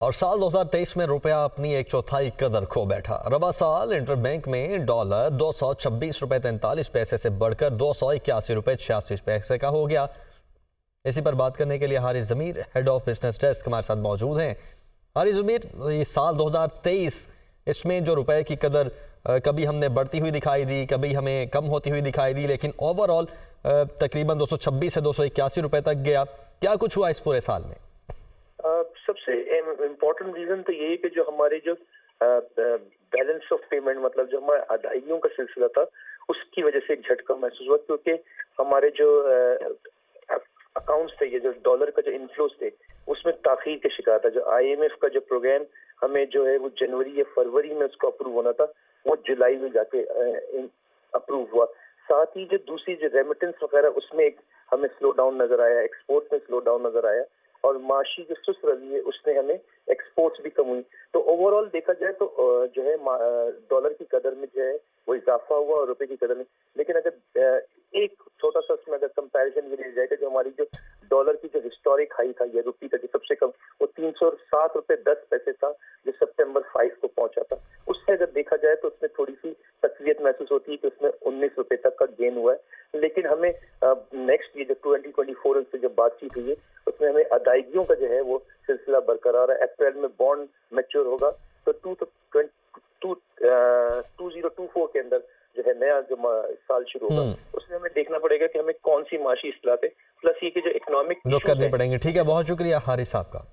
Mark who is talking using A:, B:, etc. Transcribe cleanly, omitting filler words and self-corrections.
A: और साल 2023 में रुपया अपनी एक चौथाई कदर खो बैठा। रबा साल इंटरबैंक में डॉलर 226 रुपये 43 पैसे से बढ़कर 281 रुपये 86 पैसे का हो गया। इसी पर बात करने के लिए हारिस ज़मीर, हेड ऑफ बिजनेस डेस्क, हमारे साथ मौजूद हैं। हारिस ज़मीर, ये साल 2023 इसमें जो रुपए की कदर कभी हमने बढ़ती हुई दिखाई दी, कभी हमें कम होती हुई दिखाई दी, लेकिन ओवरऑल तकरीबन 226 से 281 रुपये तक गया। क्या कुछ हुआ इस पूरे साल में?
B: सबसे इम्पोर्टेंट रीजन तो यही कि जो हमारे जो बैलेंस ऑफ पेमेंट, मतलब जो हमारे अदायगियों का सिलसिला था, उसकी वजह से एक झटका महसूस हुआ, क्योंकि हमारे जो अकाउंट्स थे, ये जो डॉलर का जो इनफ्लोज थे, उसमें ताखीर के शिकार था। जो IMF का जो प्रोग्राम हमें जो है वो जनवरी या फरवरी में उसको अप्रूव होना था, वो जुलाई में जाके अप्रूव हुआ। साथ ही जो दूसरी जो रेमिटेंस वगैरह, उसमें एक हमें स्लो डाउन नजर आया, एक्सपोर्ट में स्लो डाउन नजर आया, और माशी जो सुस्त रही है उसमें हमें एक्सपोर्ट्स भी कम हुई। तो ओवरऑल देखा जाए तो जो है डॉलर की कदर में जो है वो इजाफा हुआ और रुपए की कदर में। लेकिन अगर एक छोटा सा उसमें अगर कंपैरिजन भी लिया जाए, जो हमारी जो डॉलर की जो हिस्टोरिक हाई था या रुपये का जो सबसे कम, वो 307 रुपये 10 पैसे था, जो सितंबर 5 को पहुंचा था। उससे अगर देखा जाए तो उसमें थोड़ी सी तकवीत महसूस होती है कि उसमें 19 रुपये तक का गेन हुआ है। लेकिन हमें नेक्स्ट ये जो 2024 से जब बातचीत हुई है, उसमें हमें अदायगियों का जो है वो सिलसिला बरकरार है। अप्रैल में बॉन्ड मैच्योर होगा, तो 2024 के अंदर जो है नया जो साल शुरू होगा, उसमें हमें देखना पड़ेगा कि हमें कौन सी माशी इस्लाहतें प्लस ये कि जो इकोनॉमिक
A: जो करनी पड़ेंगे। ठीक है, बहुत शुक्रिया हारिस साहब का।